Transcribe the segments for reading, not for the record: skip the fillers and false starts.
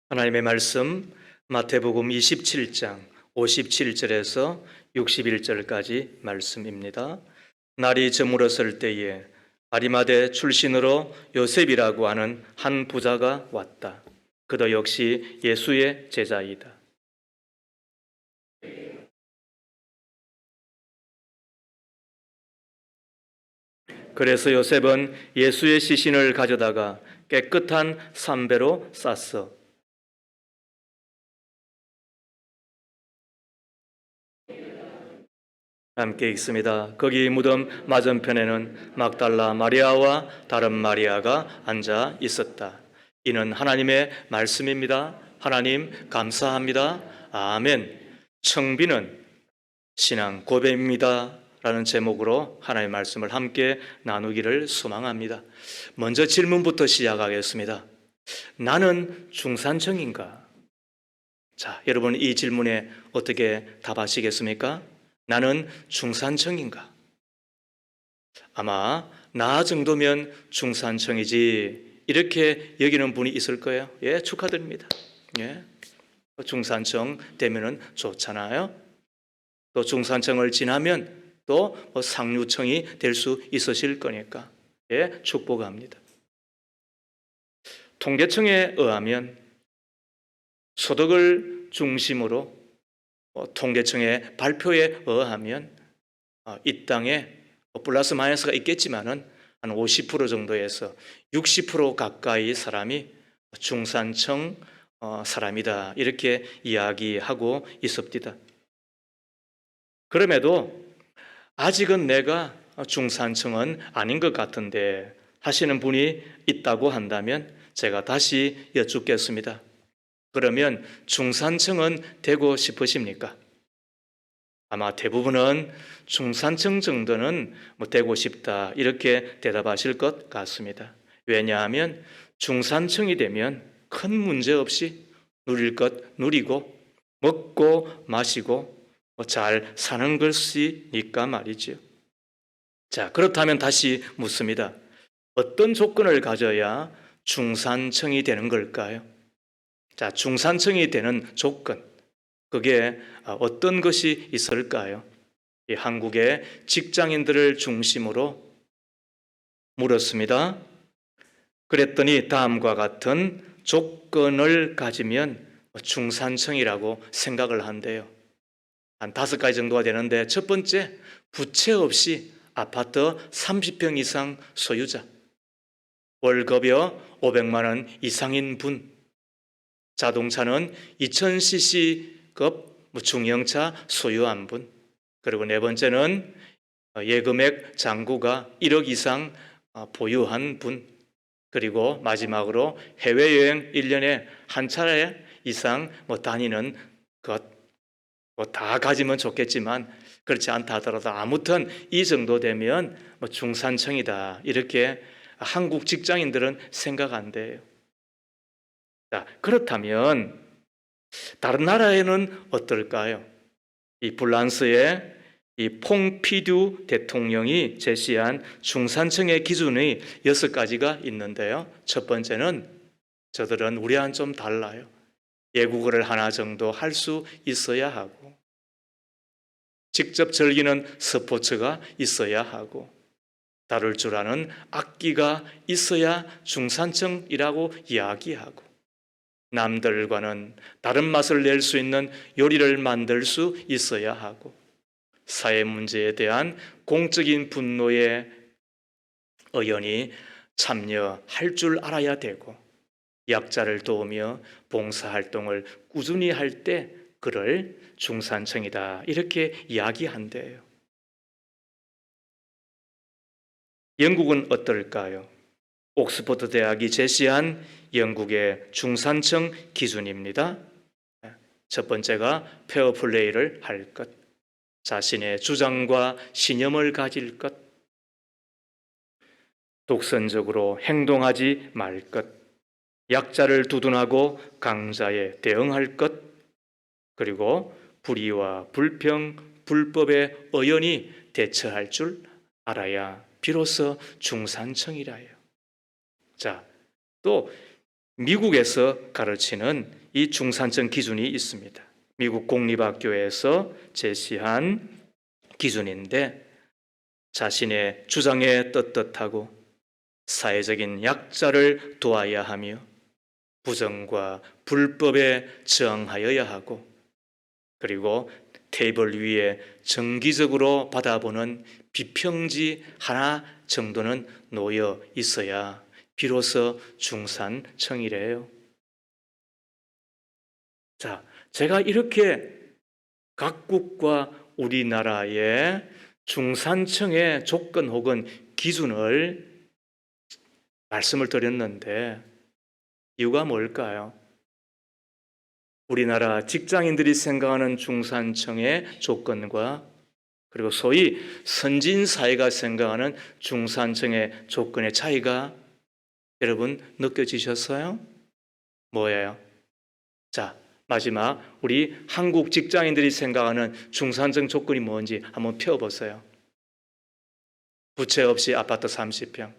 하나님의 말씀 마태복음 27장 57절에서 61절까지 말씀입니다. 날이 저물었을 때에 아리마대 출신으로 요셉이라고 하는 한 부자가 왔다. 그도 역시 예수의 제자이다. 그래서 요셉은 예수의 시신을 가져다가 깨끗한 삼배로 쌌어. 함께 읽습니다. 거기 무덤 맞은편에는 막달라 마리아와 다른 마리아가 앉아 있었다. 이는 하나님의 말씀입니다. 하나님 감사합니다. 아멘. 청비는 신앙 고백입니다. 라는 제목으로 하나님의 말씀을 함께 나누기를 소망합니다. 먼저 질문부터 시작하겠습니다. 나는 중산층인가? 자, 여러분 이 질문에 어떻게 답하시겠습니까? 나는 중산층인가? 아마 나 정도면 중산층이지 이렇게 여기는 분이 있을 거예요. 예, 축하드립니다. 예, 중산층 되면은 좋잖아요. 또 중산층을 지나면 또 상류층이 될 수 있으실 거니까 예, 축복합니다. 통계청에 의하면 소득을 중심으로 통계청의 발표에 의하면 이 땅에 플러스 마이너스가 있겠지만은 한 50% 정도에서 60% 가까이 사람이 중산층 사람이다 이렇게 이야기하고 있습니다. 그럼에도 아직은 내가 중산층은 아닌 것 같은데 하시는 분이 있다고 한다면 제가 다시 여쭙겠습니다. 그러면 중산층은 되고 싶으십니까? 아마 대부분은 중산층 정도는 되고 싶다 이렇게 대답하실 것 같습니다. 왜냐하면 중산층이 되면 큰 문제 없이 누릴 것 누리고 먹고 마시고 잘 사는 것이니까 말이죠. 자, 그렇다면 다시 묻습니다. 어떤 조건을 가져야 중산층이 되는 걸까요? 자, 중산층이 되는 조건, 그게 어떤 것이 있을까요? 이 한국의 직장인들을 중심으로 물었습니다. 그랬더니 다음과 같은 조건을 가지면 중산층이라고 생각을 한대요. 한 5가지 정도가 되는데 첫 번째, 부채 없이 아파트 30평 이상 소유자, 월급여 500만 원 이상인 분, 자동차는 2000cc급 중형차 소유한 분, 그리고 네 번째는 예금액 잔고가 1억 이상 보유한 분, 그리고 마지막으로 해외여행 1년에 한 차례 이상 다니는 것, 다 가지면 좋겠지만 그렇지 않다 하더라도 아무튼 이 정도 되면 중산층이다 이렇게 한국 직장인들은 생각한대요. 자, 그렇다면 다른 나라에는 어떨까요? 이 프랑스의 이 퐁피두 대통령이 제시한 중산층의 기준이 6가지가 있는데요. 첫 번째는 저들은 우리와는 좀 달라요. 외국어를 하나 정도 할 수 있어야 하고 직접 즐기는 스포츠가 있어야 하고 다룰 줄 아는 악기가 있어야 중산층이라고 이야기하고 남들과는 다른 맛을 낼 수 있는 요리를 만들 수 있어야 하고 사회 문제에 대한 공적인 분노에 의원이 참여할 줄 알아야 되고 약자를 도우며 봉사활동을 꾸준히 할 때 그를 중산층이다 이렇게 이야기한대요. 영국은 어떨까요? 옥스퍼드 대학이 제시한 영국의 중산층 기준입니다. 첫 번째가 페어플레이를 할 것, 자신의 주장과 신념을 가질 것, 독선적으로 행동하지 말 것, 약자를 두둔하고 강자에 대응할 것, 그리고 불의와 불평, 불법에 의연히 대처할 줄 알아야 비로소 중산층이라요. 자, 또 미국에서 가르치는 이 중산층 기준이 있습니다. 미국 공립학교에서 제시한 기준인데, 자신의 주장에 떳떳하고 사회적인 약자를 도와야 하며 부정과 불법에 저항하여야 하고, 그리고 테이블 위에 정기적으로 받아보는 비평지 하나 정도는 놓여 있어야 비로소 중산층이래요. 자, 제가 이렇게 각국과 우리나라의 중산층의 조건 혹은 기준을 말씀을 드렸는데, 이유가 뭘까요? 우리나라 직장인들이 생각하는 중산층의 조건과 그리고 소위 선진사회가 생각하는 중산층의 조건의 차이가 여러분 느껴지셨어요? 뭐예요? 자, 마지막 우리 한국 직장인들이 생각하는 중산층 조건이 뭔지 한번 펴보세요. 부채 없이 아파트 30평,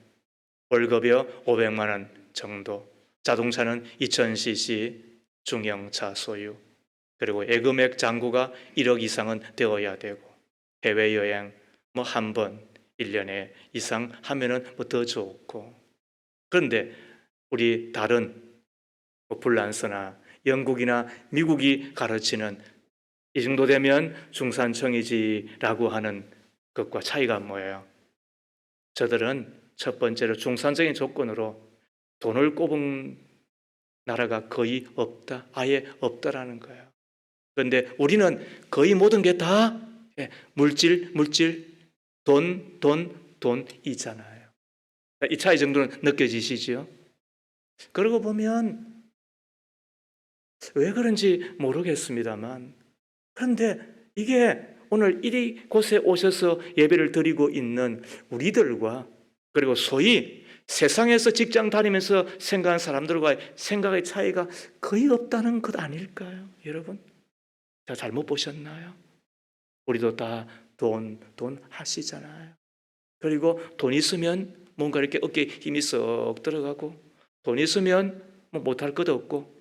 월급이요 500만 원 정도, 자동차는 2000cc 중형차 소유, 그리고 예금액 잔고가 1억 이상은 되어야 되고, 해외여행 뭐 한 번 1년에 이상 하면은 뭐 더 좋고. 그런데 우리 다른 프랑스나 영국이나 미국이 가르치는 이 정도 되면 중산층이지라고 하는 것과 차이가 뭐예요? 저들은 첫 번째로 중산층의 조건으로 돈을 꼽은 나라가 거의 없다, 아예 없다라는 거예요. 그런데 우리는 거의 모든 게 다 물질, 돈이잖아요. 이 차이 정도는 느껴지시죠? 그러고 보면 왜 그런지 모르겠습니다만, 그런데 이게 오늘 이곳에 오셔서 예배를 드리고 있는 우리들과, 그리고 소위 세상에서 직장 다니면서 생각하는 사람들과의 생각의 차이가 거의 없다는 것 아닐까요? 여러분, 제가 잘못 보셨나요? 우리도 다 돈 하시잖아요. 그리고 돈 있으면 뭔가 이렇게 어깨에 힘이 쏙 들어가고, 돈 있으면 뭐 못할 것도 없고,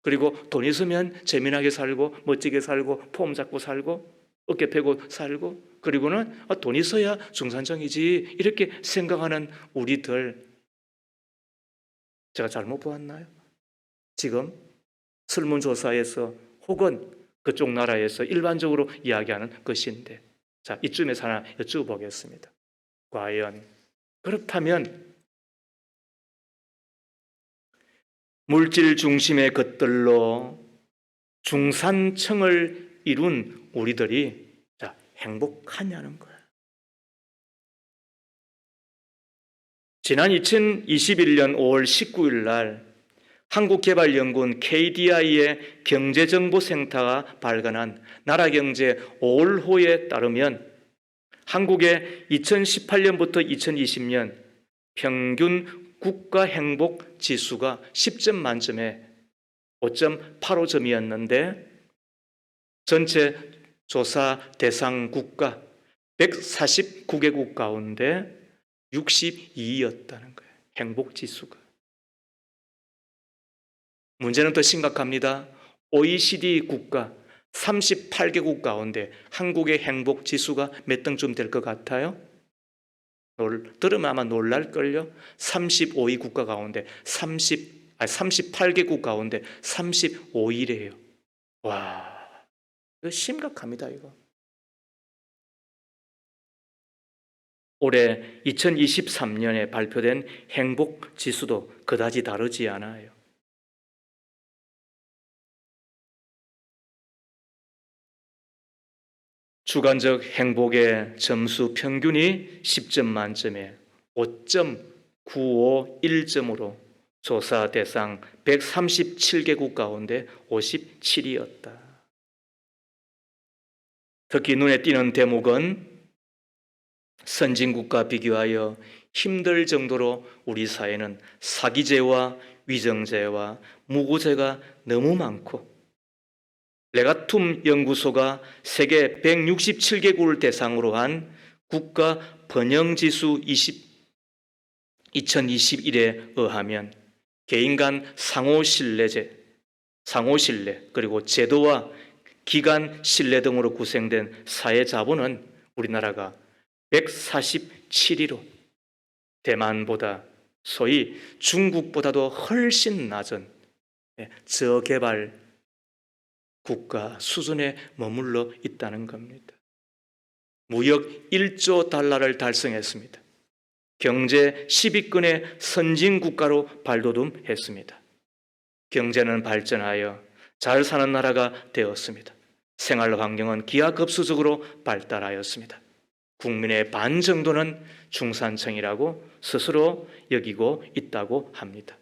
그리고 돈 있으면 재미나게 살고 멋지게 살고 폼 잡고 살고 어깨 펴고 살고, 그리고는 돈 있어야 중산층이지 이렇게 생각하는 우리들, 제가 잘못 보았나요? 지금 설문조사에서 혹은 그쪽 나라에서 일반적으로 이야기하는 것인데, 자, 이쯤에서 하나 여쭤보겠습니다. 과연 그렇다면 물질 중심의 것들로 중산층을 이룬 우리들이 행복하냐는 거예요. 지난 2021년 5월 19일 날 한국개발연구원 KDI의 경제정보센터가 발간한 나라경제 5월호에 따르면 한국의 2018년부터 2020년 평균 국가 행복 지수가 10점 만점에 5.85점이었는데 전체 조사 대상 국가 149개국 가운데 62였다는 거예요. 행복 지수가. 문제는 더 심각합니다. OECD 국가 38개국 가운데 한국의 행복 지수가 몇 등쯤 될 것 같아요? 들으면 아마 놀랄걸요? 35위 국가 가운데 38개국 가운데 35위래요. 와, 이거 심각합니다, 이거. 올해 2023년에 발표된 행복 지수도 그다지 다르지 않아요. 주관적 행복의 점수 평균이 10점 만점에 5.951점으로 조사 대상 137개국 가운데 57위였다. 특히 눈에 띄는 대목은 선진국과 비교하여 힘들 정도로 우리 사회는 사기죄와 위정죄와 무고죄가 너무 많고, 레가툼 연구소가 세계 167개국을 대상으로 한 국가 번영지수 2021에 의하면 개인 간 상호 신뢰, 그리고 제도와 기관 신뢰 등으로 구성된 사회 자본은 우리나라가 147위로 대만보다, 소위 중국보다도 훨씬 낮은 저개발 국가 수준에 머물러 있다는 겁니다. 무역 1조 달러를 달성했습니다. 경제 10위권의 선진국가로 발돋움했습니다. 경제는 발전하여 잘 사는 나라가 되었습니다. 생활 환경은 기하급수적으로 발달하였습니다. 국민의 반 정도는 중산층이라고 스스로 여기고 있다고 합니다.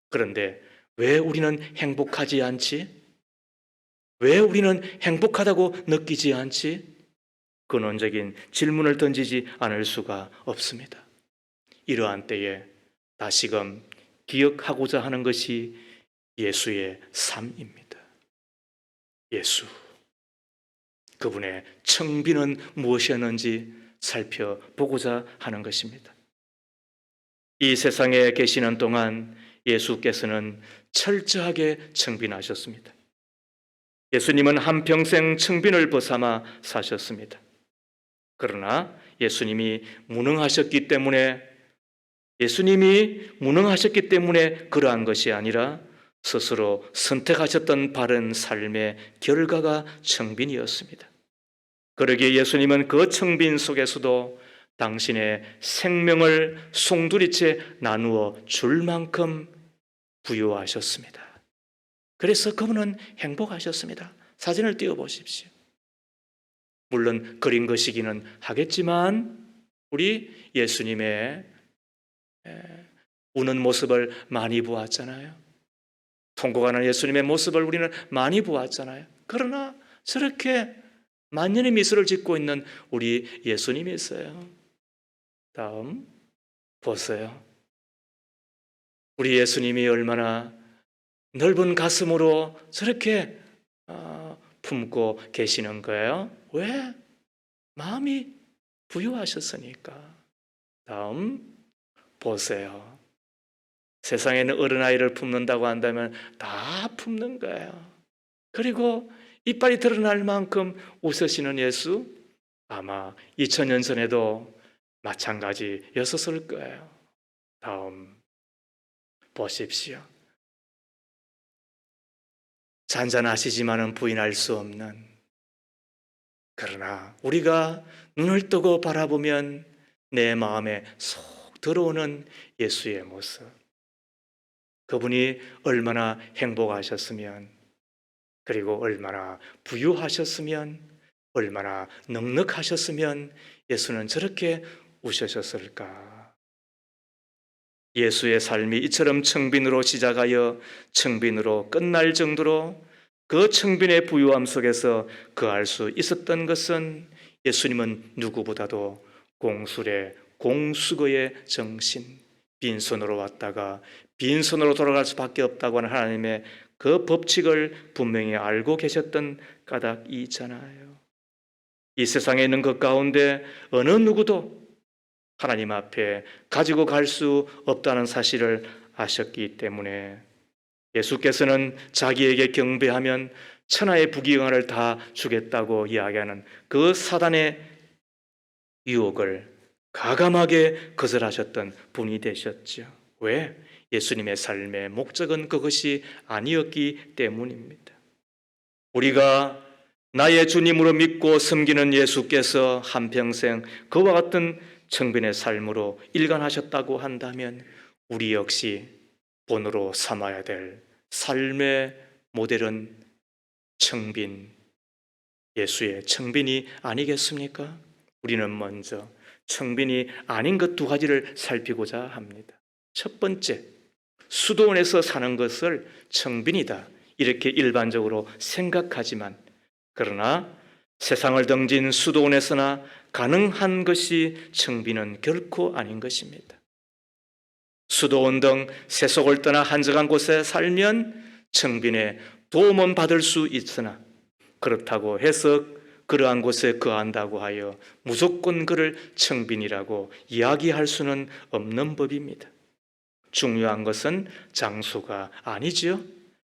그런데 왜 우리는 행복하지 않지? 왜 우리는 행복하다고 느끼지 않지? 근원적인 질문을 던지지 않을 수가 없습니다. 이러한 때에 다시금 기억하고자 하는 것이 예수의 삶입니다. 예수, 그분의 청비는 무엇이었는지 살펴보고자 하는 것입니다. 이 세상에 계시는 동안 예수께서는 철저하게 청빈하셨습니다. 예수님은 한평생 청빈을 벗삼아 사셨습니다. 그러나 예수님이 무능하셨기 때문에 그러한 것이 아니라 스스로 선택하셨던 바른 삶의 결과가 청빈이었습니다. 그러기에 예수님은 그 청빈 속에서도 당신의 생명을 송두리째 나누어 줄 만큼 부유하셨습니다. 그래서 그분은 행복하셨습니다. 사진을 띄워보십시오. 물론 그린 것이기는 하겠지만 우리 예수님의 우는 모습을 많이 보았잖아요. 통곡하는 예수님의 모습을 우리는 많이 보았잖아요. 그러나 저렇게 만년의 미소를 짓고 있는 우리 예수님이 있어요. 다음 보세요. 우리 예수님이 얼마나 넓은 가슴으로 저렇게 품고 계시는 거예요. 왜? 마음이 부유하셨으니까. 다음 보세요. 세상에는 어린아이를 품는다고 한다면 다 품는 거예요. 그리고 이빨이 드러날 만큼 웃으시는 예수, 아마 2000년 전에도 마찬가지였었을 거예요. 다음 보십시오. 잔잔하시지만은 부인할 수 없는, 그러나 우리가 눈을 뜨고 바라보면 내 마음에 쏙 들어오는 예수의 모습. 그분이 얼마나 행복하셨으면, 그리고 얼마나 부유하셨으면, 얼마나 넉넉하셨으면 예수는 저렇게 우셨을까. 예수의 삶이 이처럼 청빈으로 시작하여 청빈으로 끝날 정도로 그 청빈의 부유함 속에서 거할 수 있었던 것은 예수님은 누구보다도 공술의 공수거의 정신, 빈손으로 왔다가 빈손으로 돌아갈 수밖에 없다고 하는 하나님의 그 법칙을 분명히 알고 계셨던 까닭이 있잖아요. 이 세상에 있는 것 가운데 어느 누구도 하나님 앞에 가지고 갈 수 없다는 사실을 아셨기 때문에 예수께서는 자기에게 경배하면 천하의 부귀영화를 다 주겠다고 이야기하는 그 사단의 유혹을 과감하게 거절하셨던 분이 되셨죠. 왜? 예수님의 삶의 목적은 그것이 아니었기 때문입니다. 우리가 나의 주님으로 믿고 섬기는 예수께서 한평생 그와 같은 청빈의 삶으로 일관하셨다고 한다면 우리 역시 본으로 삼아야 될 삶의 모델은 청빈, 예수의 청빈이 아니겠습니까? 우리는 먼저 청빈이 아닌 것 두 가지를 살피고자 합니다. 첫 번째, 수도원에서 사는 것을 청빈이다 이렇게 일반적으로 생각하지만, 그러나 세상을 덩진 수도원에서나 가능한 것이 청빈은 결코 아닌 것입니다. 수도원 등 세속을 떠나 한적한 곳에 살면 청빈의 도움은 받을 수 있으나 그렇다고 해서 그러한 곳에 거한다고 하여 무조건 그를 청빈이라고 이야기할 수는 없는 법입니다. 중요한 것은 장소가 아니지요.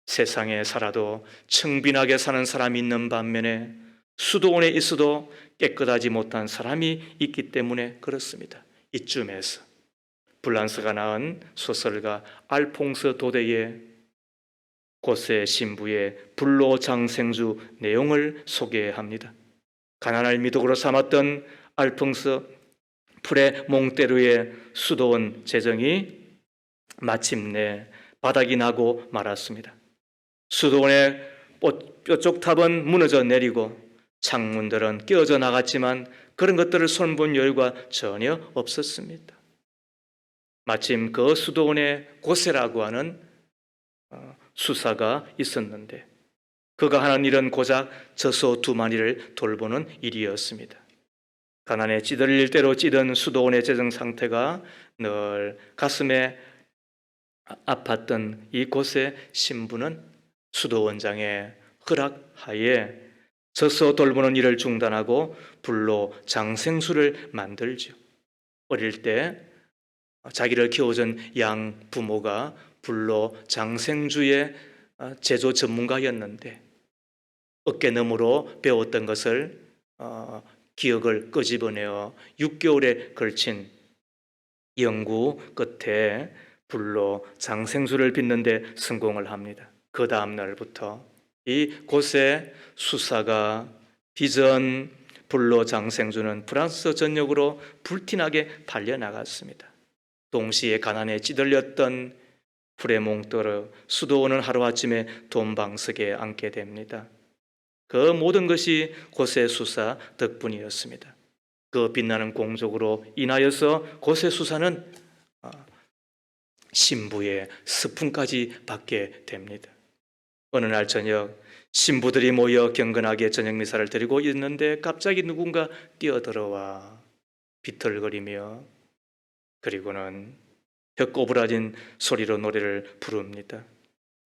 세상에 살아도 청빈하게 사는 사람이 있는 반면에 수도원에 있어도 깨끗하지 못한 사람이 있기 때문에 그렇습니다. 이쯤에서 불란스가 낳은 소설가 알퐁스 도데의 고세 신부의 불로장생주 내용을 소개합니다. 가난을 미덕으로 삼았던 알퐁스 프레몽테르의 수도원 재정이 마침내 바닥이 나고 말았습니다. 수도원의 뾰족탑은 무너져 내리고 창문들은 깨어져 나갔지만 그런 것들을 손본 여유가 전혀 없었습니다. 마침 그 수도원에 고세라고 하는 수사가 있었는데 그가 하는 일은 고작 젖소 2마리를 돌보는 일이었습니다. 가난에 찌들릴 대로 찌든 수도원의 재정 상태가 늘 가슴에 아팠던 이 고세 신부는 수도원장의 허락하에 젖소 돌보는 일을 중단하고 불로 장생수를 만들죠. 어릴 때 자기를 키워준 양 부모가 불로 장생주의 제조 전문가였는데 어깨너머로 배웠던 것을 기억을 끄집어내어 6개월에 걸친 연구 끝에 불로 장생수를 빚는데 성공을 합니다. 그 다음 날부터 이 고세 수사가 빚은 불로 장생주는 프랑스 전역으로 불티나게 팔려나갔습니다. 동시에 가난에 찌들렸던 프레몽테르 수도원은 하루아침에 돈방석에 앉게 됩니다. 그 모든 것이 고세 수사 덕분이었습니다. 그 빛나는 공적으로 인하여서 고세 수사는 신부의 스푼까지 받게 됩니다. 어느 날 저녁 신부들이 모여 경건하게 저녁 미사를 드리고 있는데 갑자기 누군가 뛰어들어와 비틀거리며 그리고는 혀꼬부라진 소리로 노래를 부릅니다.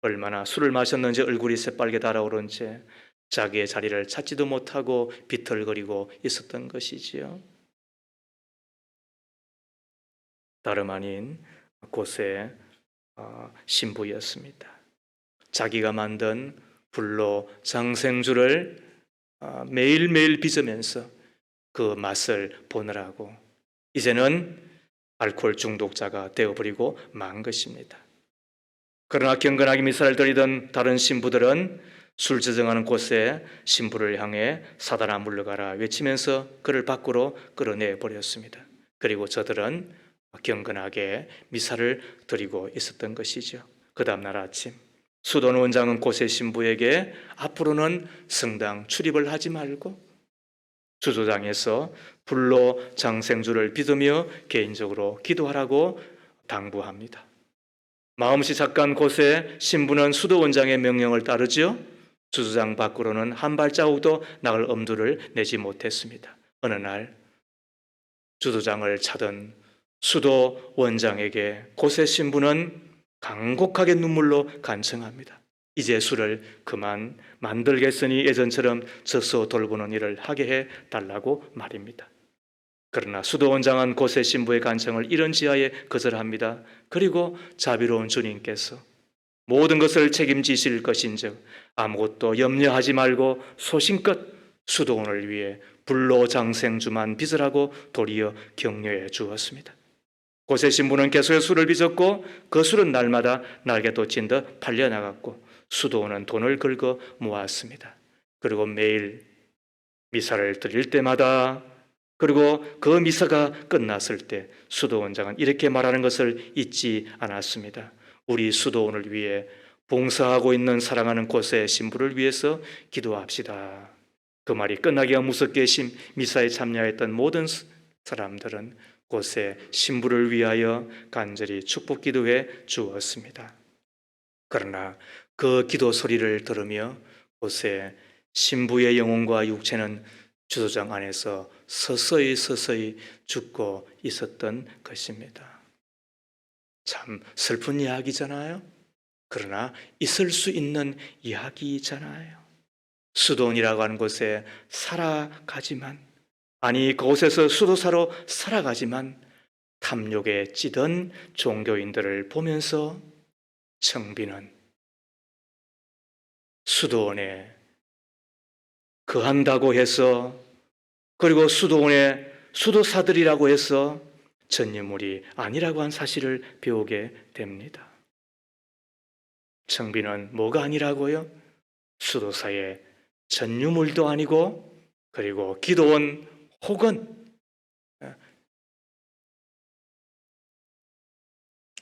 얼마나 술을 마셨는지 얼굴이 새빨개 달아오른 채 자기의 자리를 찾지도 못하고 비틀거리고 있었던 것이지요. 다름 아닌 고세 신부였습니다. 자기가 만든 불로 장생주를 매일매일 빚으면서 그 맛을 보느라고 이제는 알코올 중독자가 되어버리고 만 것입니다. 그러나 경건하게 미사를 드리던 다른 신부들은 술 저정하는 곳에 신부를 향해 사단아 물러가라 외치면서 그를 밖으로 끌어내버렸습니다. 그리고 저들은 경건하게 미사를 드리고 있었던 것이죠. 그 다음날 아침 수도원 원장은 고세 신부에게 앞으로는 성당 출입을 하지 말고 주조장에서 불로 장생주를 빚으며 개인적으로 기도하라고 당부합니다. 마음씨 착한 고세 신부는 수도원장의 명령을 따르지요. 주조장 밖으로는 한 발자국도 나갈 엄두를 내지 못했습니다. 어느 날 주조장을 찾은 수도원장에게 고세 신부는 간곡하게 눈물로 간청합니다. 이제 술을 그만 만들겠으니 예전처럼 젖소 돌보는 일을 하게 해달라고 말입니다. 그러나 수도원장은 고세 신부의 간청을 이런 지하에 거절합니다. 그리고 자비로운 주님께서 모든 것을 책임지실 것인즉 아무것도 염려하지 말고 소신껏 수도원을 위해 불로 장생주만 빚으라고 도리어 격려해 주었습니다. 고세 신부는 계속해서 술을 빚었고 그 술은 날마다 날개 돋친 듯 팔려나갔고 수도원은 돈을 긁어 모았습니다. 그리고 매일 미사를 드릴 때마다 그리고 그 미사가 끝났을 때 수도원장은 이렇게 말하는 것을 잊지 않았습니다. 우리 수도원을 위해 봉사하고 있는 사랑하는 고세 신부를 위해서 기도합시다. 그 말이 끝나기가 무섭게 미사에 참여했던 모든 사람들은 고세 신부를 위하여 간절히 축복 기도해 주었습니다. 그러나 그 기도 소리를 들으며 고세 신부의 영혼과 육체는 주도장 안에서 서서히 죽고 있었던 것입니다. 참 슬픈 이야기잖아요. 그러나 있을 수 있는 이야기잖아요. 수도원이라고 하는 곳에 살아가지만 그곳에서 수도사로 살아가지만 탐욕에 찌든 종교인들을 보면서 청비는 수도원에 거한다고 해서, 그리고 수도원의 수도사들이라고 해서 전유물이 아니라고 한 사실을 배우게 됩니다. 청비는 뭐가 아니라고요? 수도사의 전유물도 아니고, 그리고 기도원 혹은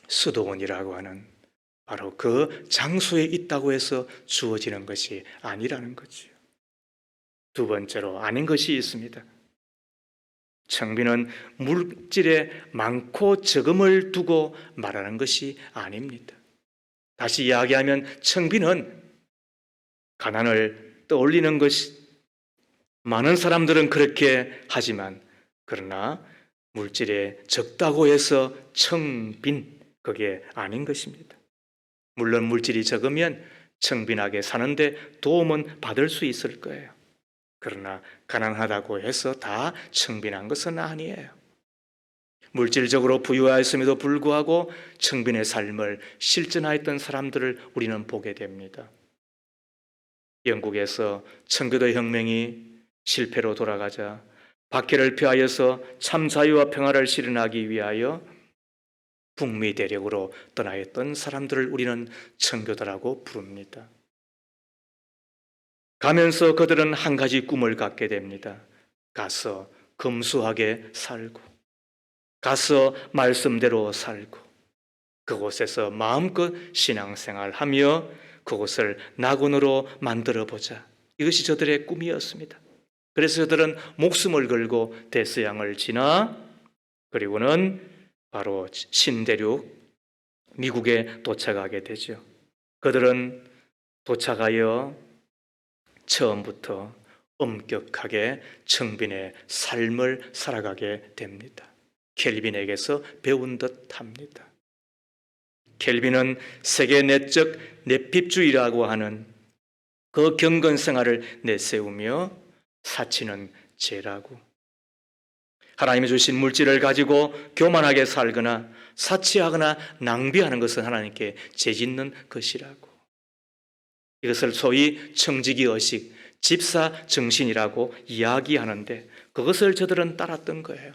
수도원이라고 하는 바로 그 장소에 있다고 해서 주어지는 것이 아니라는 거지요. 두 번째로 아닌 것이 있습니다. 청비는 물질의 많고 적음을 두고 말하는 것이 아닙니다. 다시 이야기하면 청비는 가난을 떠올리는 것이, 많은 사람들은 그렇게 하지만, 그러나 물질에 적다고 해서 청빈, 그게 아닌 것입니다. 물론 물질이 적으면 청빈하게 사는데 도움은 받을 수 있을 거예요. 그러나 가난하다고 해서 다 청빈한 것은 아니에요. 물질적으로 부유하였음에도 불구하고 청빈의 삶을 실천하였던 사람들을 우리는 보게 됩니다. 영국에서 청교도 혁명이 실패로 돌아가자 박해를 피하여서 참 자유와 평화를 실현하기 위하여 북미 대륙으로 떠나였던 사람들을 우리는 청교도라고 부릅니다. 가면서 그들은 한 가지 꿈을 갖게 됩니다. 가서 검소하게 살고, 가서 말씀대로 살고, 그곳에서 마음껏 신앙생활하며 그곳을 낙원으로 만들어보자. 이것이 저들의 꿈이었습니다. 그래서 저들은 목숨을 걸고 대서양을 지나, 그리고는 바로 신대륙 미국에 도착하게 되죠. 그들은 도착하여 처음부터 엄격하게 청빈의 삶을 살아가게 됩니다. 켈빈에게서 배운 듯 합니다. 켈빈은 세계 내적 내핍주의라고 하는 그 경건 생활을 내세우며 사치는 죄라고, 하나님이 주신 물질을 가지고 교만하게 살거나 사치하거나 낭비하는 것은 하나님께 죄짓는 것이라고, 이것을 소위 청지기 의식, 집사 정신이라고 이야기하는데, 그것을 저들은 따랐던 거예요.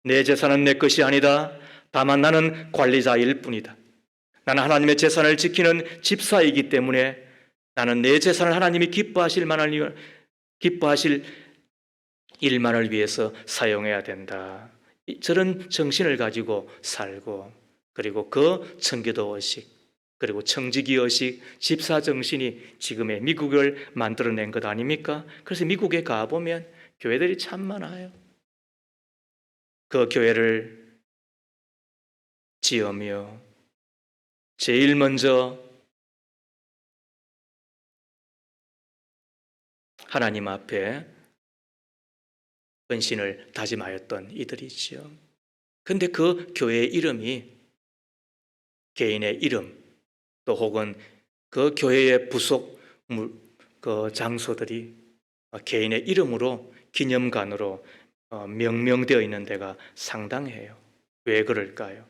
내 재산은 내 것이 아니다. 다만 나는 관리자일 뿐이다. 나는 하나님의 재산을 지키는 집사이기 때문에 나는 내 재산을 하나님이 기뻐하실 일만을 위해서 사용해야 된다. 저런 정신을 가지고 살고, 그리고 그 청교도 의식, 그리고 청지기 의식, 집사 정신이 지금의 미국을 만들어낸 것 아닙니까? 그래서 미국에 가보면 교회들이 참 많아요. 그 교회를 지으며 제일 먼저 하나님 앞에 헌신을 다짐하였던 이들이지요. 근데 그 교회의 이름이 개인의 이름, 또 혹은 그 교회의 부속 그 장소들이 개인의 이름으로 기념관으로 명명되어 있는 데가 상당해요. 왜 그럴까요?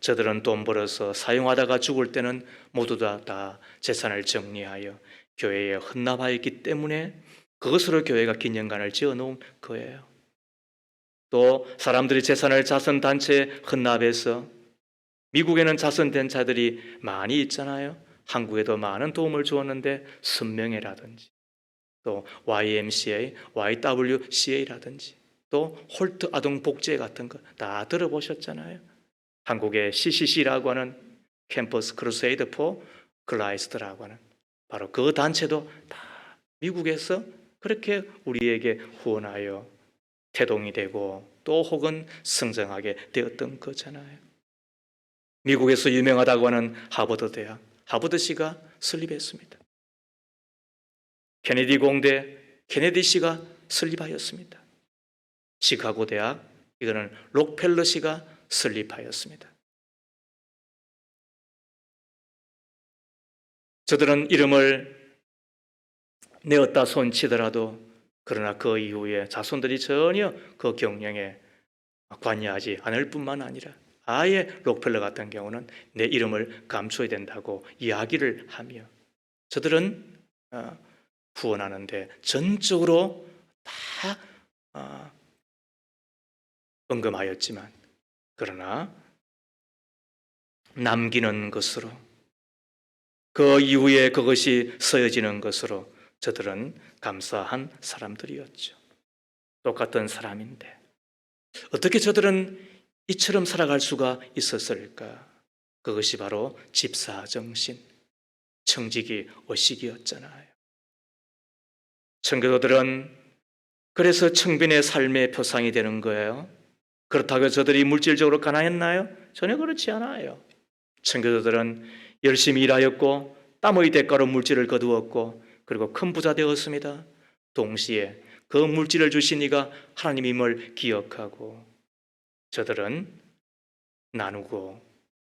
저들은 돈 벌어서 사용하다가 죽을 때는 모두 다 재산을 정리하여 교회에 헌납하였기 때문에 그것으로 교회가 기념관을 지어놓은 거예요. 또 사람들이 재산을 자선단체에 헌납해서, 미국에는 자선단체들이 많이 있잖아요. 한국에도 많은 도움을 주었는데 선명회라든지 또 YMCA, YWCA라든지 또 홀트 아동복지회 같은 거 다 들어보셨잖아요. 한국의 CCC라고 하는 캠퍼스 크루세이드 포 클라이스트라고 하는 바로 그 단체도 다 미국에서 그렇게 우리에게 후원하여 태동이 되고 또 혹은 성장하게 되었던 거잖아요. 미국에서 유명하다고 하는 하버드 대학, 하버드시가 설립했습니다. 케네디 공대, 케네디시가 설립하였습니다. 시카고 대학, 이거는 록펠러시가 설립하였습니다. 저들은 이름을 내었다 손치더라도, 그러나 그 이후에 자손들이 전혀 그 경영에 관여하지 않을 뿐만 아니라 아예 록펠러 같은 경우는 내 이름을 감춰야 된다고 이야기를 하며 저들은 후원하는데 전적으로 다 언급하였지만 그러나 남기는 것으로 그 이후에 그것이 서여지는 것으로 저들은 감사한 사람들이었죠. 똑같은 사람인데 어떻게 저들은 이처럼 살아갈 수가 있었을까? 그것이 바로 집사정신, 청지기 의식이었잖아요. 청교도들은 그래서 청빈의 삶의 표상이 되는 거예요. 그렇다고 저들이 물질적으로 가난했나요? 전혀 그렇지 않아요. 청교도들은 열심히 일하였고 땀의 대가로 물질을 거두었고 그리고 큰 부자 되었습니다. 동시에 그 물질을 주신 이가 하나님임을 기억하고 저들은 나누고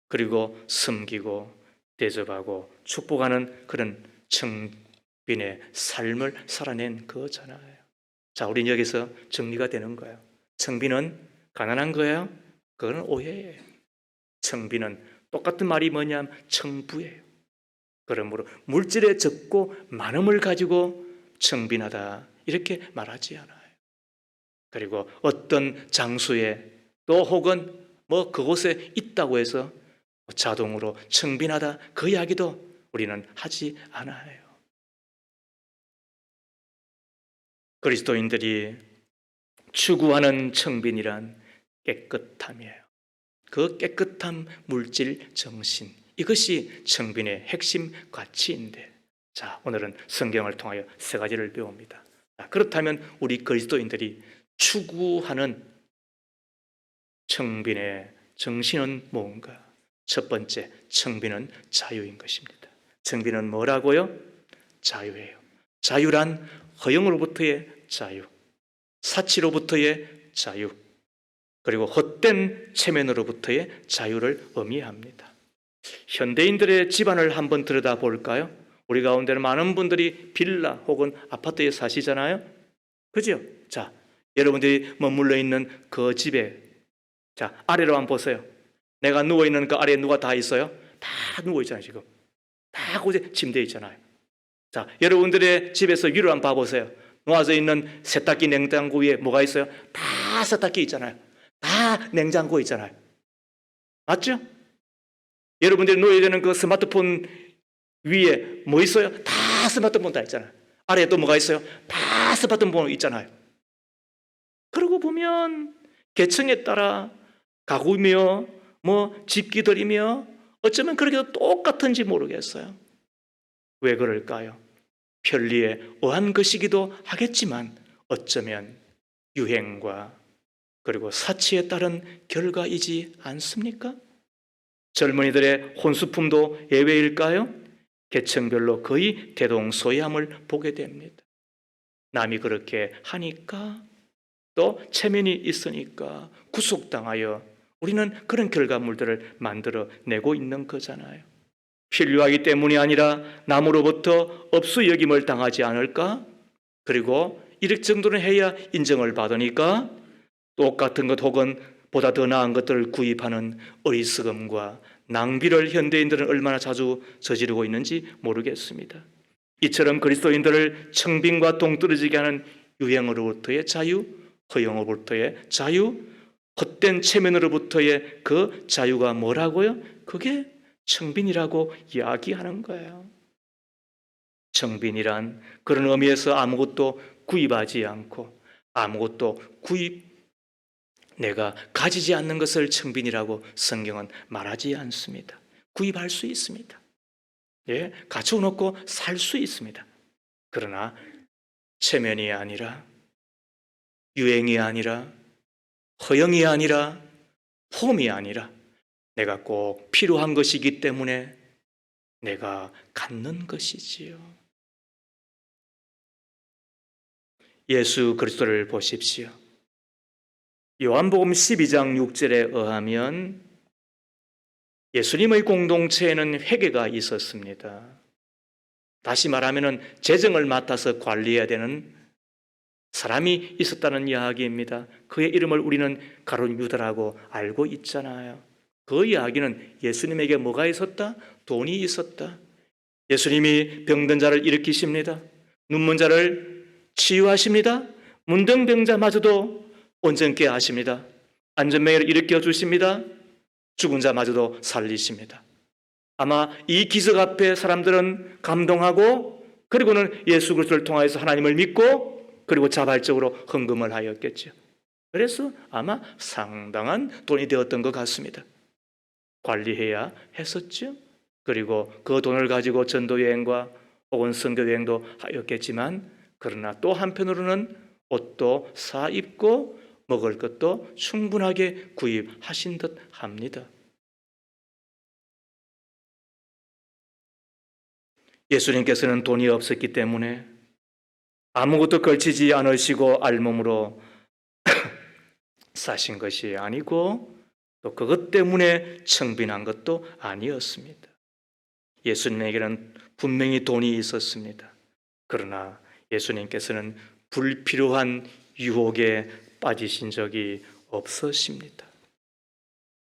그리고 섬기고 대접하고 축복하는 그런 청빈의 삶을 살아낸 거잖아요. 자, 우리는 여기서 정리가 되는 거예요. 청빈은 가난한 거예요? 그건 오해예요. 청빈은 똑같은 말이 뭐냐면 청부예요. 그러므로 물질에 적고 많음을 가지고 청빈하다 이렇게 말하지 않아요. 그리고 어떤 장소에 또 혹은 그곳에 있다고 해서 자동으로 청빈하다 그 이야기도 우리는 하지 않아요. 그리스도인들이 추구하는 청빈이란 깨끗함이에요. 그 깨끗함, 물질, 정신 이것이 청빈의 핵심 가치인데 자, 오늘은 성경을 통하여 세 가지를 배웁니다. 그렇다면 우리 그리스도인들이 추구하는 청빈의 정신은 뭔가? 첫 번째, 청빈은 자유인 것입니다. 청빈은 뭐라고요? 자유예요. 자유란 허영으로부터의 자유, 사치로부터의 자유, 그리고 헛된 체면으로부터의 자유를 의미합니다. 현대인들의 집안을 한번 들여다볼까요? 우리 가운데는 많은 분들이 빌라 혹은 아파트에 사시잖아요. 그죠? 자, 여러분들이 머물러 있는 그 집에 자, 아래로 한번 보세요. 내가 누워있는 그 아래에 누가 다 있어요? 다 누워있잖아요, 지금. 다 그곳에 침대에 있잖아요. 자, 여러분들의 집에서 위로 한번 봐보세요. 놓아져 있는 세탁기 냉장고 위에 뭐가 있어요? 다 세탁기 있잖아요. 다 냉장고 있잖아요. 맞죠? 여러분들이 누워야 되는 그 스마트폰 위에 뭐 있어요? 다 스마트폰 다 있잖아요. 아래에 또 뭐가 있어요? 다 스마트폰 있잖아요. 그러고 보면 계층에 따라 가구며 집기들이며 어쩌면 그렇게 똑같은지 모르겠어요. 왜 그럴까요? 편리에 의한 것이기도 하겠지만 어쩌면 유행과 그리고 사치에 따른 결과이지 않습니까? 젊은이들의 혼수품도 예외일까요? 계층별로 거의 대동소이함을 보게 됩니다. 남이 그렇게 하니까 또 체면이 있으니까 구속당하여 우리는 그런 결과물들을 만들어내고 있는 거잖아요. 필요하기 때문이 아니라 남으로부터 업수 여김을 당하지 않을까? 그리고 이럴 정도는 해야 인정을 받으니까 똑같은 것 혹은 보다 더 나은 것들을 구입하는 어리석음과 낭비를 현대인들은 얼마나 자주 저지르고 있는지 모르겠습니다. 이처럼 그리스도인들을 청빈과 동떨어지게 하는 유행으로부터의 자유, 허영으로부터의 자유, 헛된 체면으로부터의 그 자유가 뭐라고요? 그게 청빈이라고 이야기하는 거예요. 청빈이란 그런 의미에서 아무것도 구입하지 않고 아무것도 내가 가지지 않는 것을 청빈이라고 성경은 말하지 않습니다. 구입할 수 있습니다. 예, 갖춰놓고 살 수 있습니다. 그러나 체면이 아니라 유행이 아니라 허영이 아니라 폼이 아니라 내가 꼭 필요한 것이기 때문에 내가 갖는 것이지요. 예수 그리스도를 보십시오. 요한복음 12장 6절에 의하면 예수님의 공동체에는 회개가 있었습니다. 다시 말하면 재정을 맡아서 관리해야 되는 사람이 있었다는 이야기입니다. 그의 이름을 우리는 가룟 유다라고 알고 있잖아요. 그 이야기는 예수님에게 뭐가 있었다? 돈이 있었다. 예수님이 병든 자를 일으키십니다. 눈먼 자를 치유하십니다. 문둥병자마저도 온전케 하십니다. 안전뱅이를 일으켜 주십니다. 죽은 자마저도 살리십니다. 아마 이 기적 앞에 사람들은 감동하고 그리고는 예수 그리스도를 통하여서 하나님을 믿고 그리고 자발적으로 헌금을 하였겠죠. 그래서 아마 상당한 돈이 되었던 것 같습니다. 관리해야 했었죠. 그리고 그 돈을 가지고 전도여행과 혹은 선교여행도 하였겠지만 그러나 또 한편으로는 옷도 사 입고 먹을 것도 충분하게 구입하신 듯 합니다. 예수님께서는 돈이 없었기 때문에 아무것도 걸치지 않으시고 알몸으로 사신 것이 아니고 또 그것 때문에 청빈한 것도 아니었습니다. 예수님에게는 분명히 돈이 있었습니다. 그러나 예수님께서는 불필요한 유혹에 빠지신 적이 없으십니다.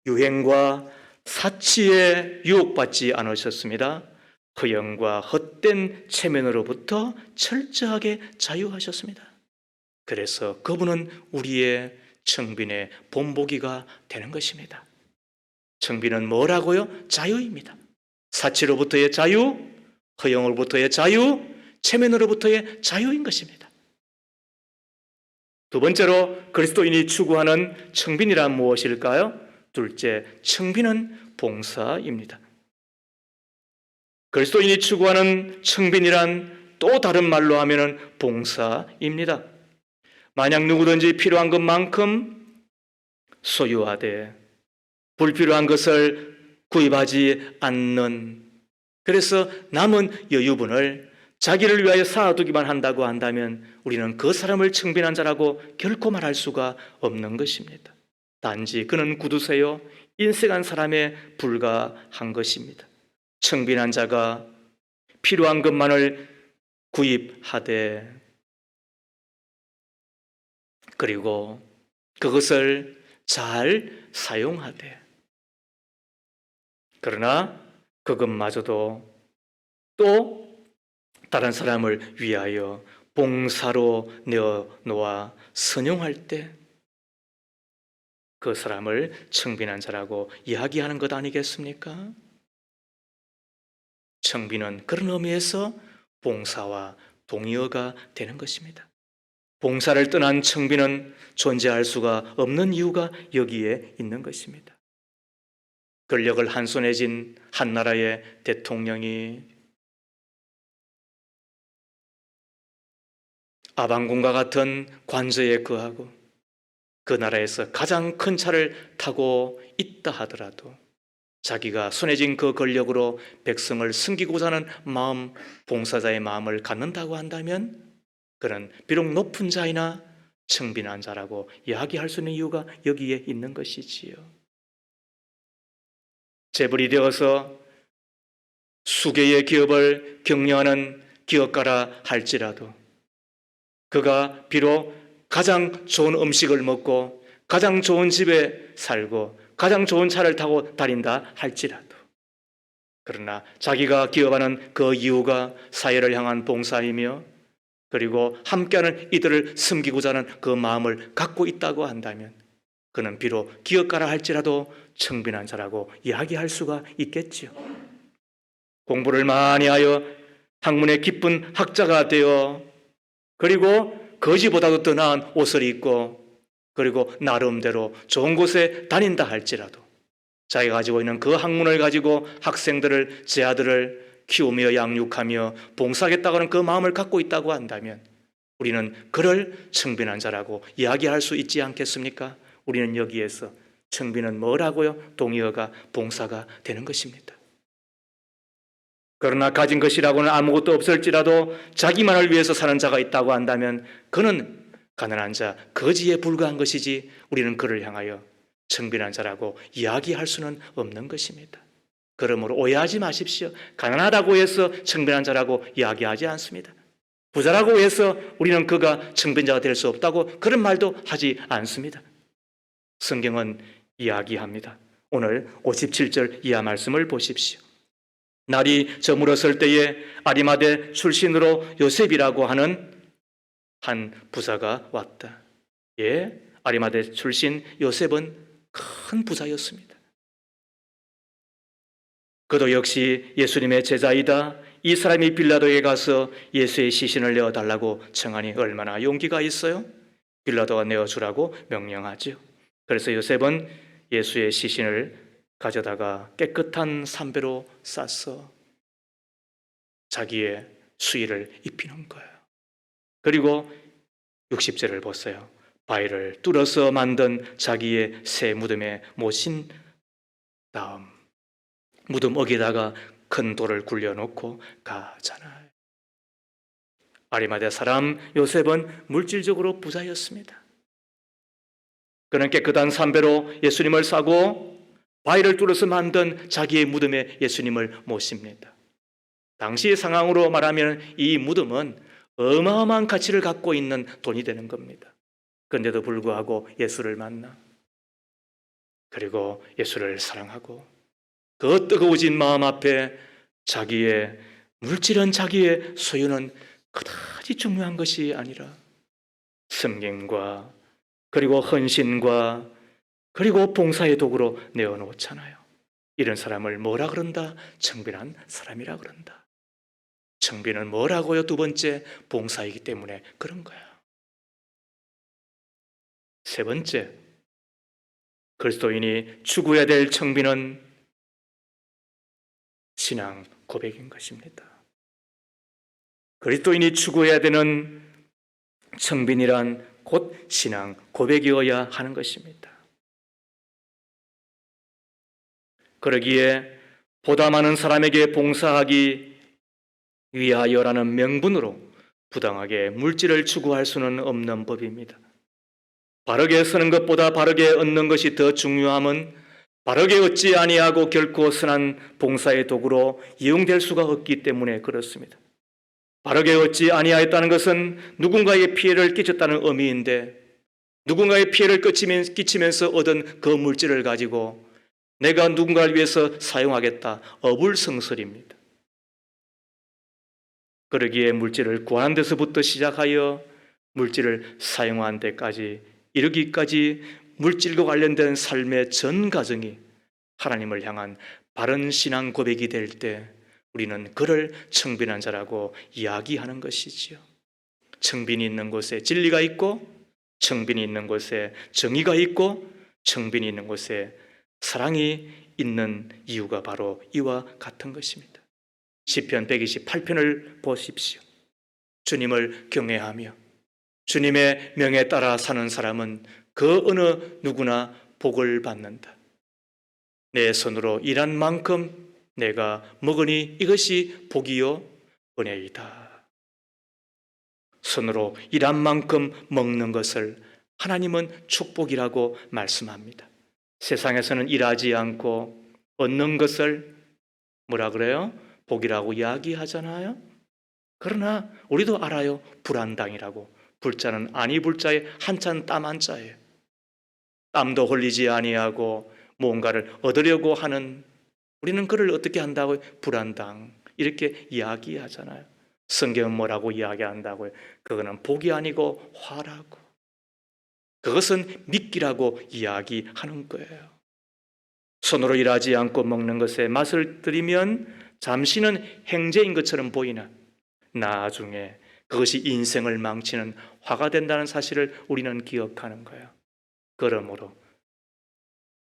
유행과 사치에 유혹받지 않으셨습니다. 허영과 헛된 체면으로부터 철저하게 자유하셨습니다. 그래서 그분은 우리의 청빈의 본보기가 되는 것입니다. 청빈은 뭐라고요? 자유입니다. 사치로부터의 자유, 허영으로부터의 자유, 체면으로부터의 자유인 것입니다. 두 번째로 그리스도인이 추구하는 청빈이란 무엇일까요? 둘째, 청빈은 봉사입니다. 그리스도인이 추구하는 청빈이란 또 다른 말로 하면은 봉사입니다. 만약 누구든지 필요한 것만큼 소유하되 불필요한 것을 구입하지 않는, 그래서 남은 여유분을 자기를 위하여 쌓아두기만 한다고 한다면 우리는 그 사람을 청빈한 자라고 결코 말할 수가 없는 것입니다. 단지 그는 구두쇠요 인색한 사람에 불과한 것입니다. 청빈한 자가 필요한 것만을 구입하되 그리고 그것을 잘 사용하되, 그러나 그것마저도 또 다른 사람을 위하여 봉사로 내어놓아 선용할 때 그 사람을 청빈한 자라고 이야기하는 것 아니겠습니까? 청빈은 그런 의미에서 봉사와 동의어가 되는 것입니다. 봉사를 떠난 청빈은 존재할 수가 없는 이유가 여기에 있는 것입니다. 권력을 한 손에 쥔 한 나라의 대통령이 아방궁과 같은 관저에 거하고 그 나라에서 가장 큰 차를 타고 있다 하더라도 자기가 손에 쥔 그 권력으로 백성을 섬기고자 하는 마음, 봉사자의 마음을 갖는다고 한다면 그는 비록 높은 자이나 청빈한 자라고 이야기할 수 있는 이유가 여기에 있는 것이지요. 재벌이 되어서 수개의 기업을 경영하는 기업가라 할지라도 그가 비록 가장 좋은 음식을 먹고 가장 좋은 집에 살고 가장 좋은 차를 타고 다닌다 할지라도, 그러나 자기가 기업하는 그 이유가 사회를 향한 봉사이며 그리고 함께하는 이들을 섬기고자 하는 그 마음을 갖고 있다고 한다면 그는 비록 기업가라 할지라도 청빈한 자라고 이야기할 수가 있겠지요. 공부를 많이 하여 학문의 깊은 학자가 되어 그리고 거지보다도 더 나은 옷을 입고 그리고 나름대로 좋은 곳에 다닌다 할지라도 자기가 가지고 있는 그 학문을 가지고 학생들을, 제 아들을 키우며 양육하며 봉사하겠다고 하는 그 마음을 갖고 있다고 한다면 우리는 그를 청빈한 자라고 이야기할 수 있지 않겠습니까? 우리는 여기에서 청빈은 뭐라고요? 동의어가 봉사가 되는 것입니다. 그러나 가진 것이라고는 아무것도 없을지라도 자기만을 위해서 사는 자가 있다고 한다면 그는 가난한 자, 거지에 불과한 것이지 우리는 그를 향하여 청빈한 자라고 이야기할 수는 없는 것입니다. 그러므로 오해하지 마십시오. 가난하다고 해서 청빈한 자라고 이야기하지 않습니다. 부자라고 해서 우리는 그가 청빈자가 될 수 없다고 그런 말도 하지 않습니다. 성경은 이야기합니다. 오늘 57절 이하 말씀을 보십시오. 날이 저물었을 때에 아리마대 출신으로 요셉이라고 하는 한 부자가 왔다. 예, 아리마대 출신 요셉은 큰 부자였습니다. 그도 역시 예수님의 제자이다. 이 사람이 빌라도에게 가서 예수의 시신을 내어달라고 청하니 얼마나 용기가 있어요? 빌라도가 내어주라고 명령하죠. 그래서 요셉은 예수의 시신을 가져다가 깨끗한 삼배로 싸서 자기의 수의를 입히는 거예요. 그리고 60절을 보세요. 바위를 뚫어서 만든 자기의 새 무덤에 모신 다음 무덤 어기다가 큰 돌을 굴려놓고 가잖아요. 아리마대 사람 요셉은 물질적으로 부자였습니다. 그는 깨끗한 삼배로 예수님을 싸고 바위를 뚫어서 만든 자기의 무덤에 예수님을 모십니다. 당시의 상황으로 말하면 이 무덤은 어마어마한 가치를 갖고 있는 돈이 되는 겁니다. 그런데도 불구하고 예수를 만나 그리고 예수를 사랑하고 그 뜨거워진 마음 앞에 자기의 물질은 자기의 소유는 그다지 중요한 것이 아니라 섬김과 그리고 헌신과 그리고 봉사의 도구로 내어놓잖아요. 이런 사람을 뭐라 그런다? 청빈한 사람이라 그런다. 청빈은 뭐라고요? 두 번째, 봉사이기 때문에 그런 거야. 세 번째, 그리스도인이 추구해야 될 청빈은 신앙 고백인 것입니다. 그리스도인이 추구해야 되는 청빈이란 곧 신앙 고백이어야 하는 것입니다. 그러기에 보다 많은 사람에게 봉사하기 위하여라는 명분으로 부당하게 물질을 추구할 수는 없는 법입니다. 바르게 쓰는 것보다 바르게 얻는 것이 더 중요함은 바르게 얻지 아니하고 결코 선한 봉사의 도구로 이용될 수가 없기 때문에 그렇습니다. 바르게 얻지 아니하였다는 것은 누군가의 피해를 끼쳤다는 의미인데 누군가의 피해를 끼치면서 얻은 그 물질을 가지고 내가 누군가를 위해서 사용하겠다. 어불성설입니다. 그러기에 물질을 구하는 데서부터 시작하여 물질을 사용하는 데까지 이르기까지 물질과 관련된 삶의 전 과정이 하나님을 향한 바른 신앙 고백이 될 때 우리는 그를 청빈한 자라고 이야기하는 것이지요. 청빈이 있는 곳에 진리가 있고 청빈이 있는 곳에 정의가 있고 청빈이 있는 곳에 사랑이 있는 이유가 바로 이와 같은 것입니다. 시편 128편을 보십시오. 주님을 경외하며 주님의 명에 따라 사는 사람은 그 어느 누구나 복을 받는다. 내 손으로 일한 만큼 내가 먹으니 이것이 복이요 은혜이다. 손으로 일한 만큼 먹는 것을 하나님은 축복이라고 말씀합니다. 세상에서는 일하지 않고 얻는 것을 뭐라 그래요? 복이라고 이야기하잖아요. 그러나 우리도 알아요. 불안당이라고. 불자는 아니 불자의 한자는 땀 한자예요. 땀도 흘리지 아니하고 뭔가를 얻으려고 하는 우리는 그를 어떻게 한다고요? 불안당 이렇게 이야기하잖아요. 성경은 뭐라고 이야기한다고요? 그거는 복이 아니고 화라고. 그것은 미끼라고 이야기하는 거예요. 손으로 일하지 않고 먹는 것에 맛을 들이면 잠시는 행제인 것처럼 보이나 나중에 그것이 인생을 망치는 화가 된다는 사실을 우리는 기억하는 거예요. 그러므로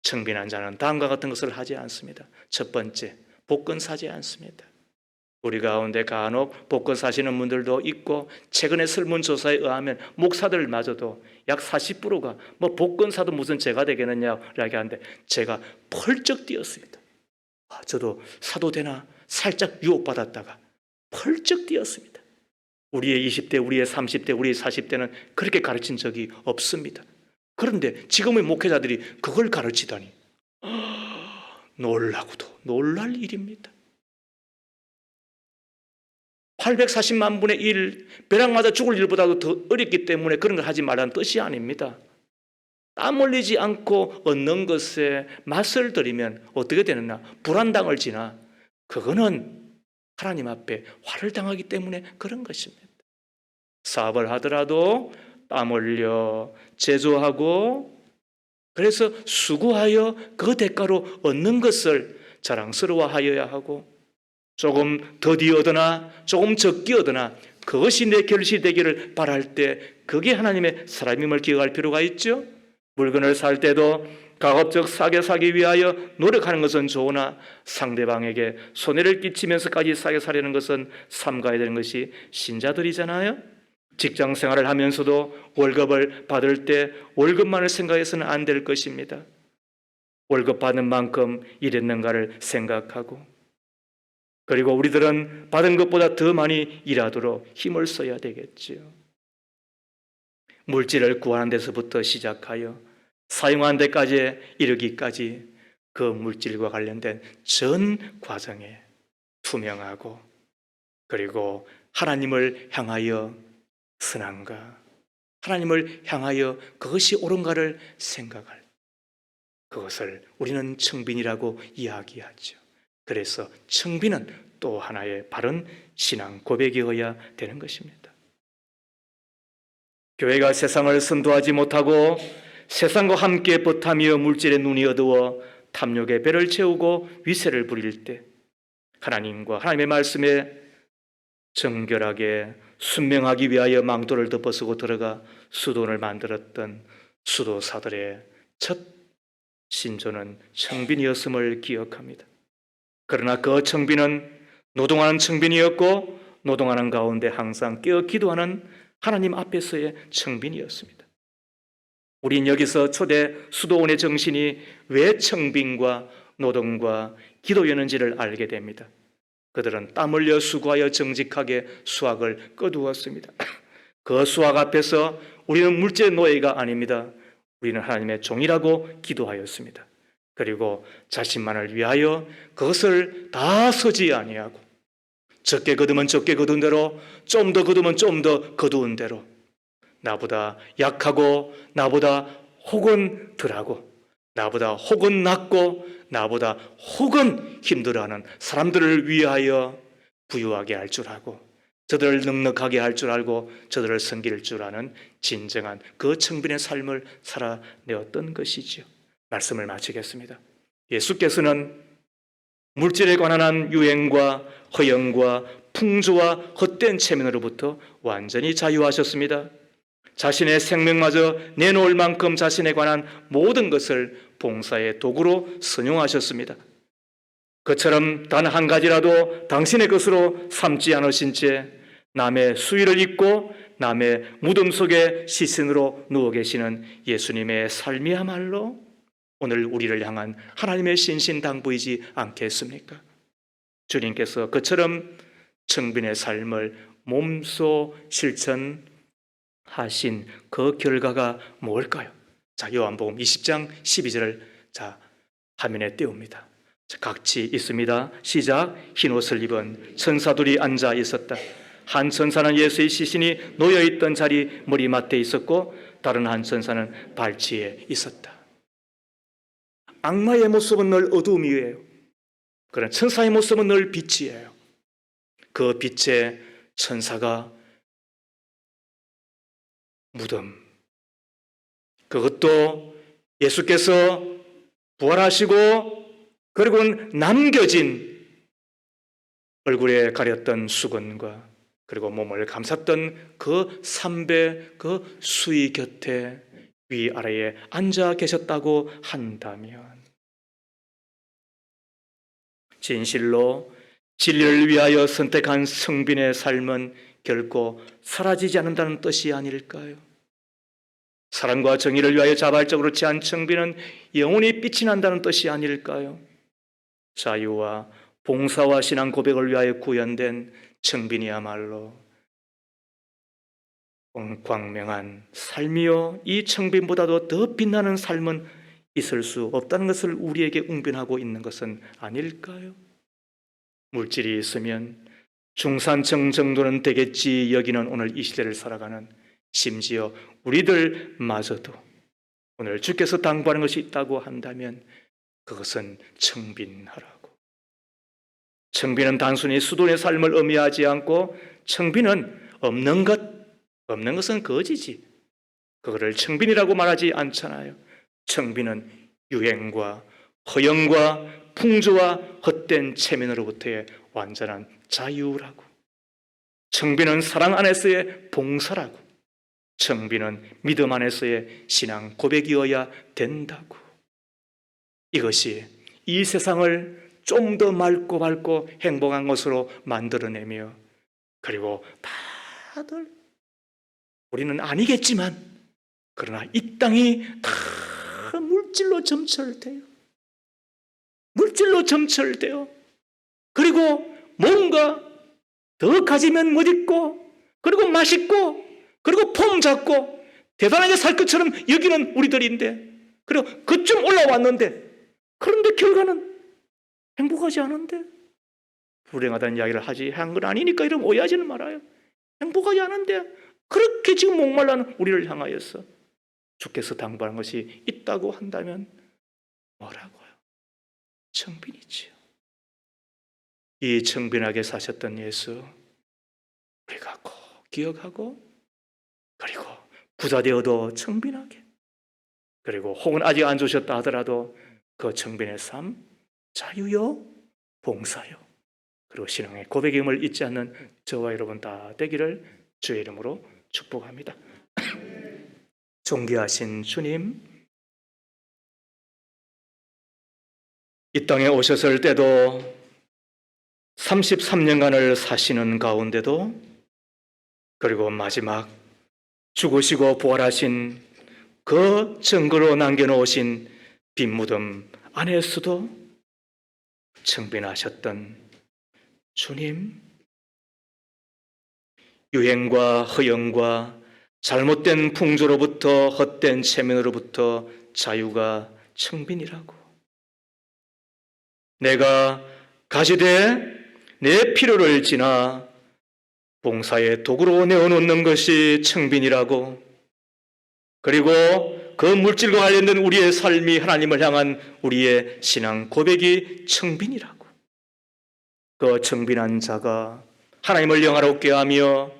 청빈한 자는 다음과 같은 것을 하지 않습니다. 첫 번째, 복권 사지 않습니다. 우리 가운데 간혹 복권 사시는 분들도 있고 최근에 설문조사에 의하면 목사들마저도 약 40%가 뭐 복권 사도 무슨 죄가 되겠느냐고 하는데 제가 펄쩍 뛰었습니다. 저도 사도 되나 살짝 유혹받았다가 펄쩍 뛰었습니다. 우리의 20대, 우리의 30대, 우리의 40대는 그렇게 가르친 적이 없습니다. 그런데 지금의 목회자들이 그걸 가르치다니 놀라고도 놀랄 일입니다. 840만 분의 1, 벼락 맞아 죽을 일보다도 더 어렵기 때문에 그런 걸 하지 말라는 뜻이 아닙니다. 땀 흘리지 않고 얻는 것에 맛을 들이면 어떻게 되느냐? 불안당을 지나 그거는 하나님 앞에 화를 당하기 때문에 그런 것입니다. 사업을 하더라도 땀 흘려 제조하고 그래서 수고하여 그 대가로 얻는 것을 자랑스러워하여야 하고 조금 더디 얻으나 조금 적게 얻으나 그것이 내 결실이 되기를 바랄 때 그게 하나님의 사람임을 기억할 필요가 있죠. 물건을 살 때도 가급적 싸게 사기 위하여 노력하는 것은 좋으나 상대방에게 손해를 끼치면서까지 싸게 사려는 것은 삼가야 되는 것이 신자들이잖아요. 직장 생활을 하면서도 월급을 받을 때 월급만을 생각해서는 안 될 것입니다. 월급 받는 만큼 일했는가를 생각하고 그리고 우리들은 받은 것보다 더 많이 일하도록 힘을 써야 되겠지요. 물질을 구하는 데서부터 시작하여 사용하는 데까지 이르기까지 그 물질과 관련된 전 과정에 투명하고 그리고 하나님을 향하여 선한가, 하나님을 향하여 그것이 옳은가를 생각할 그것을 우리는 청빈이라고 이야기하죠. 그래서 청빈은 또 하나의 바른 신앙 고백이어야 되는 것입니다. 교회가 세상을 선도하지 못하고 세상과 함께 버타며 물질의 눈이 어두워 탐욕의 배를 채우고 위세를 부릴 때 하나님과 하나님의 말씀에 정결하게 순명하기 위하여 망토를 덮어쓰고 들어가 수도원을 만들었던 수도사들의 첫 신조는 청빈이었음을 기억합니다. 그러나 그 청빈은 노동하는 청빈이었고 노동하는 가운데 항상 깨어 기도하는 하나님 앞에서의 청빈이었습니다. 우린 여기서 초대 수도원의 정신이 왜 청빈과 노동과 기도였는지를 알게 됩니다. 그들은 땀 흘려 수고하여 정직하게 수확을 거두었습니다. 그 수확 앞에서 우리는 물질의 노예가 아닙니다. 우리는 하나님의 종이라고 기도하였습니다. 그리고 자신만을 위하여 그것을 다 서지 아니하고 적게 거두면 적게 거둔 대로 좀 더 거두면 좀 더 거두은 대로 나보다 약하고 나보다 혹은 덜하고 나보다 혹은 낫고 나보다 혹은 힘들어하는 사람들을 위하여 부유하게 할 줄 알고 저들을 넉넉하게 할 줄 알고 저들을 섬길 줄 아는 진정한 그 청빈의 삶을 살아내었던 것이지요. 말씀을 마치겠습니다. 예수께서는 물질에 관한 한 유행과 허영과 풍조와 헛된 체면으로부터 완전히 자유하셨습니다. 자신의 생명마저 내놓을 만큼 자신에 관한 모든 것을 봉사의 도구로 선용하셨습니다. 그처럼 단 한 가지라도 당신의 것으로 삼지 않으신 채 남의 수의를 입고 남의 무덤 속에 시신으로 누워 계시는 예수님의 삶이야말로 오늘 우리를 향한 하나님의 신신당부이지 않겠습니까? 주님께서 그처럼 청빈의 삶을 몸소 실천하신 그 결과가 뭘까요? 자, 요한복음 20장 12절을 화면에 띄웁니다. 같이 있습니다. 시작. 흰옷을 입은 천사들이 앉아 있었다. 한 천사는 예수의 시신이 놓여있던 자리 머리맡에 있었고 다른 한 천사는 발치에 있었다. 악마의 모습은 늘 어둠이에요. 그러나 천사의 모습은 늘 빛이에요. 그 빛의 천사가 무덤, 그것도 예수께서 부활하시고 그리고는 남겨진 얼굴에 가렸던 수건과 그리고 몸을 감쌌던 그 삼배 그 수의 곁에 위아래에 앉아 계셨다고 한다면 진실로 진리를 위하여 선택한 성빈의 삶은 결코 사라지지 않는다는 뜻이 아닐까요? 사랑과 정의를 위하여 자발적으로 취한 청빈은 영원히 빛이 난다는 뜻이 아닐까요? 자유와 봉사와 신앙 고백을 위하여 구현된 청빈이야말로 광명한 삶이요 이 청빈보다도 더 빛나는 삶은 있을 수 없다는 것을 우리에게 웅변하고 있는 것은 아닐까요? 물질이 있으면 중산층 정도는 되겠지 여기는 오늘 이 시대를 살아가는, 심지어 우리들마저도 오늘 주께서 당부하는 것이 있다고 한다면 그것은 청빈하라고. 청빈은 단순히 수돈의 삶을 의미하지 않고, 청빈은 없는 것은 거지지, 그거를 청빈이라고 말하지 않잖아요. 청빈은 유행과 허영과 풍조와 헛된 체면으로부터의 완전한 자유라고. 청빈은 사랑 안에서의 봉사라고. 청빈은 믿음 안에서의 신앙 고백이어야 된다고. 이것이 이 세상을 좀 더 맑고 밝고 행복한 것으로 만들어내며, 그리고 다들 우리는 아니겠지만 그러나 이 땅이 다 물질로 점철돼요. 물질로 점철돼요. 그리고 뭔가 더 가지면 멋있고, 그리고 맛있고, 그리고 폼 잡고 대단하게 살 것처럼 여기는 우리들인데, 그리고 그쯤 올라왔는데, 그런데 결과는 행복하지 않은데, 불행하다는 이야기를 한 건 아니니까 이러면 오해하지는 말아요. 행복하지 않은데 그렇게 지금 목말라는 우리를 향하여서 주께서 당부하는 것이 있다고 한다면 뭐라고요? 청빈이지요. 이 청빈하게 사셨던 예수 우리가 꼭 기억하고, 그리고 부자 되어도 청빈하게, 그리고 혹은 아직 안 주셨다 하더라도 그 청빈의 삶, 자유요, 봉사요, 그리고 신앙의 고백임을 잊지 않는 저와 여러분 다 되기를 주의 이름으로 축복합니다. 존귀하신 주님, 이 땅에 오셨을 때도 33년간을 사시는 가운데도, 그리고 마지막 죽으시고 부활하신 그 증거로 남겨놓으신 빈 무덤 안에서도 청빈하셨던 주님, 유행과 허영과 잘못된 풍조로부터 헛된 체면으로부터 자유가 청빈이라고. 내가 가지되 내 필요를 지나 봉사의 도구로 내어놓는 것이 청빈이라고. 그리고 그 물질과 관련된 우리의 삶이 하나님을 향한 우리의 신앙 고백이 청빈이라고. 그 청빈한 자가 하나님을 영화롭게 하며,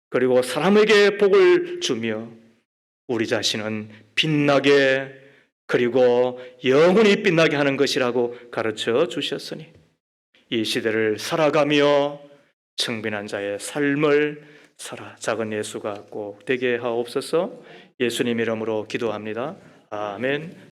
그리고 사람에게 복을 주며 우리 자신은 빛나게, 그리고 영원히 빛나게 하는 것이라고 가르쳐 주셨으니, 이 시대를 살아가며 청빈한 자의 삶을 살아 작은 예수가 꼭 되게 하옵소서. 예수님 이름으로 기도합니다. 아멘.